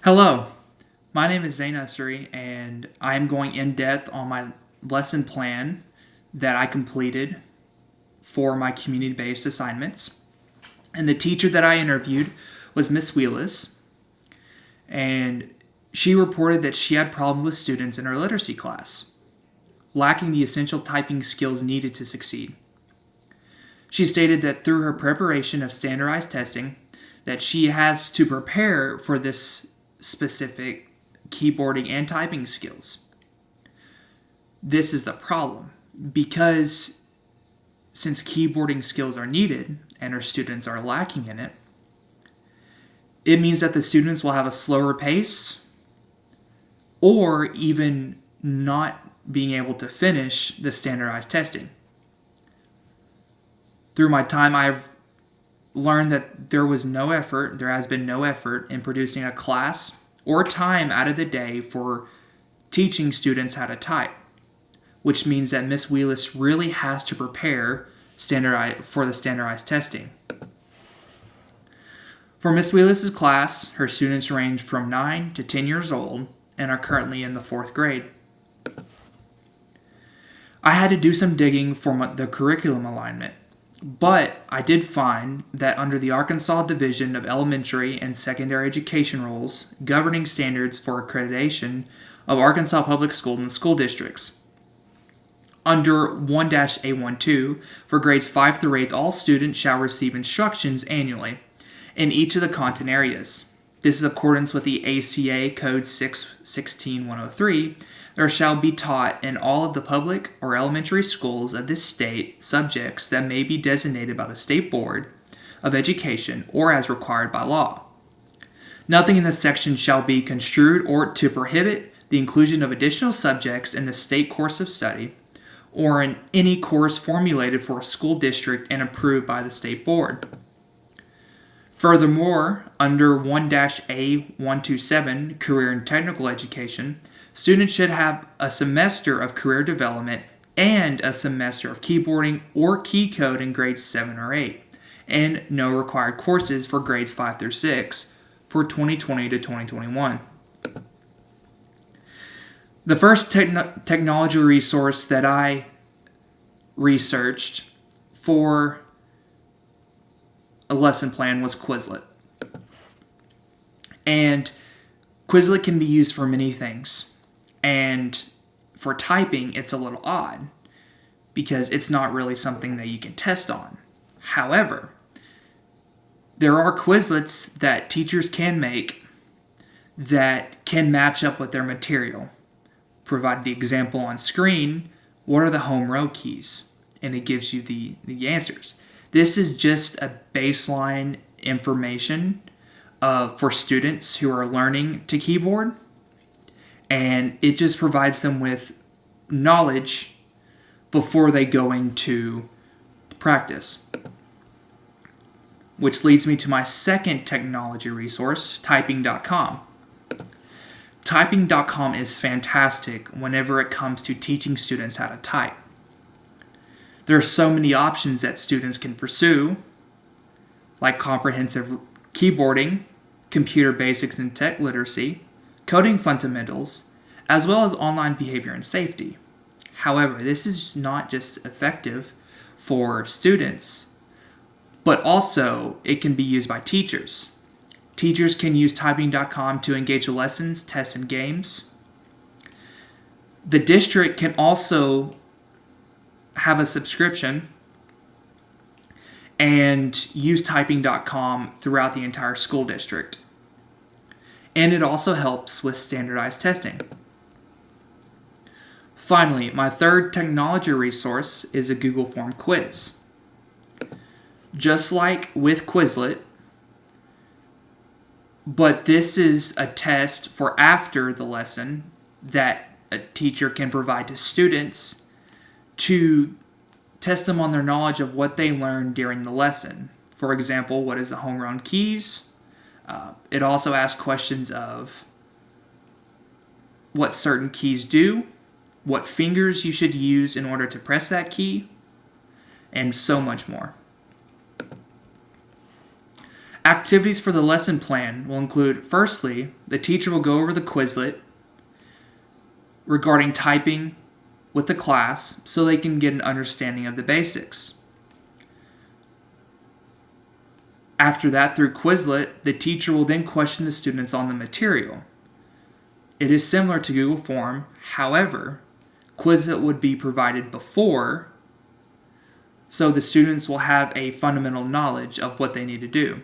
Hello, my name is Zain Ussery, and I am going in depth on my lesson plan that I completed for my community based assignments. And the teacher that I interviewed was Miss Wheelis, and she reported that she had problems with students in her literacy class, lacking the essential typing skills needed to succeed. She stated that through her preparation of standardized testing, that she has to prepare for this specific keyboarding and typing skills. This is the problem because since keyboarding skills are needed and our students are lacking in it, it means that the students will have a slower pace or even not being able to finish the standardized testing. Through my time, I've learned that there has been no effort in producing a class or time out of the day for teaching students how to type, which means that Miss Wheelis really has to prepare for the standardized testing. For Miss Wheelis' class, her students range from 9 to 10 years old and are currently in the 4th grade. I had to do some digging for the curriculum alignment, but I did find that under the Arkansas Division of Elementary and Secondary Education rules governing standards for accreditation of Arkansas public schools and school districts, under 1-A12, for grades 5 through 8, all students shall receive instructions annually in each of the content areas. This is in accordance with the ACA Code 616-103. There shall be taught in all of the public or elementary schools of this state subjects that may be designated by the State Board of Education or as required by law. Nothing in this section shall be construed or to prohibit the inclusion of additional subjects in the state course of study or in any course formulated for a school district and approved by the State Board. Furthermore, under 1-A127, Career and Technical Education, students should have a semester of career development and a semester of keyboarding or key code in grades 7 or 8, and no required courses for grades 5 through 6 for 2020 to 2021. The first technology resource that I researched for a lesson plan was Quizlet. And Quizlet can be used for many things. And for typing, it's a little odd because it's not really something that you can test on. However, there are Quizlets that teachers can make that can match up with their material. Provide the example on screen, what are the home row keys? And it gives you the answers. This is just a baseline information for students who are learning to keyboard, and it just provides them with knowledge before they go into practice. Which leads me to my second technology resource, typing.com. Typing.com is fantastic whenever it comes to teaching students how to type. There are so many options that students can pursue, like comprehensive keyboarding, computer basics and tech literacy, coding fundamentals, as well as online behavior and safety. However, this is not just effective for students, but also it can be used by teachers. Teachers can use typing.com to engage in lessons, tests, and games. The district can also have a subscription and use typing.com throughout the entire school district. And it also helps with standardized testing. Finally, my third technology resource is a Google Form quiz. Just like with Quizlet, but this is a test for after the lesson that a teacher can provide to students to test them on their knowledge of what they learned during the lesson. For example, what is the home row keys? It also asks questions of what certain keys do, what fingers you should use in order to press that key, and so much more. Activities for the lesson plan will include, firstly, the teacher will go over the Quizlet regarding typing with the class so they can get an understanding of the basics. After that, through Quizlet, the teacher will then question the students on the material. It is similar to Google Form, however, Quizlet would be provided before, so the students will have a fundamental knowledge of what they need to do.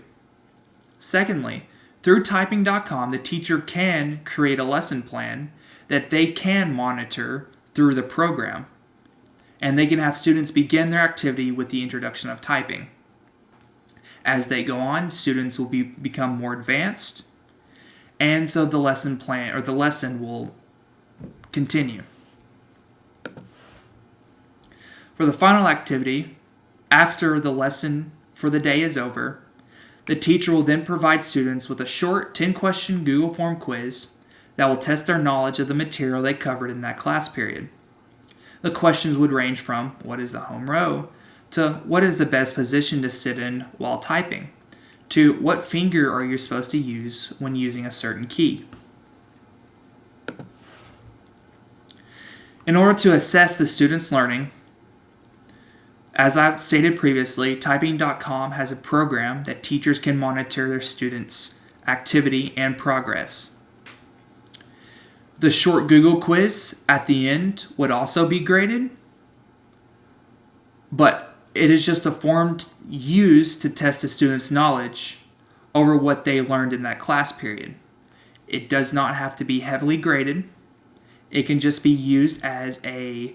Secondly, through typing.com, the teacher can create a lesson plan that they can monitor through the program, and they can have students begin their activity with the introduction of typing. As they go on, students will become more advanced, and so the lesson plan or the lesson will continue. For the final activity, after the lesson for the day is over, the teacher will then provide students with a short 10-question Google Form quiz that will test their knowledge of the material they covered in that class period. The questions would range from what is the home row to what is the best position to sit in while typing to what finger are you supposed to use when using a certain key. In order to assess the student's learning, as I've stated previously, typing.com has a program that teachers can monitor their students' activity and progress. The short Google quiz at the end would also be graded, but it is just a form used to test a student's knowledge over what they learned in that class period. It does not have to be heavily graded. It can just be used as a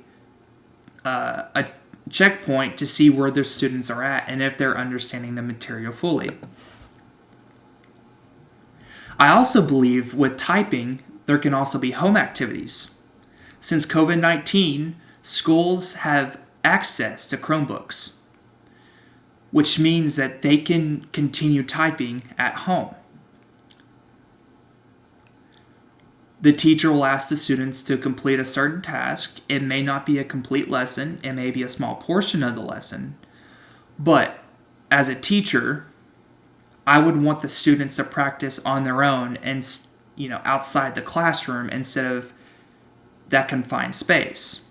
checkpoint to see where their students are at and if they're understanding the material fully. I also believe with typing, there can also be home activities. Since COVID-19, schools have access to Chromebooks, which means that they can continue typing at home. The teacher will ask the students to complete a certain task. It may not be a complete lesson, it may be a small portion of the lesson, but as a teacher, I would want the students to practice on their own and outside the classroom instead of that confined space.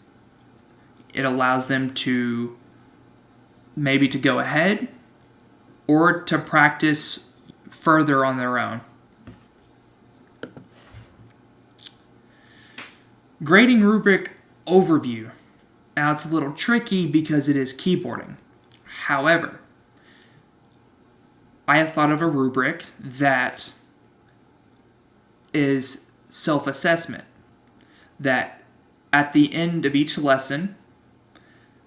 It allows them to maybe to go ahead or to practice further on their own. Grading rubric overview. Now it's a little tricky because it is keyboarding. However, I have thought of a rubric that is self-assessment, that at the end of each lesson,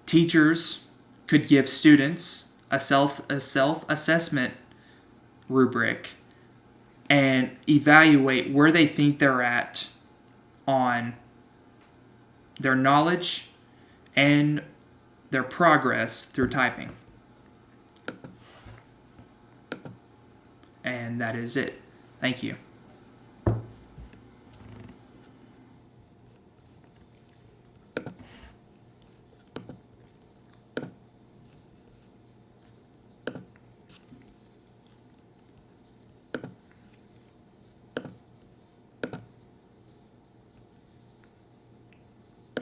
teachers could give students a self-assessment rubric and evaluate where they think they're at on their knowledge and their progress through typing. And that is it. Thank you.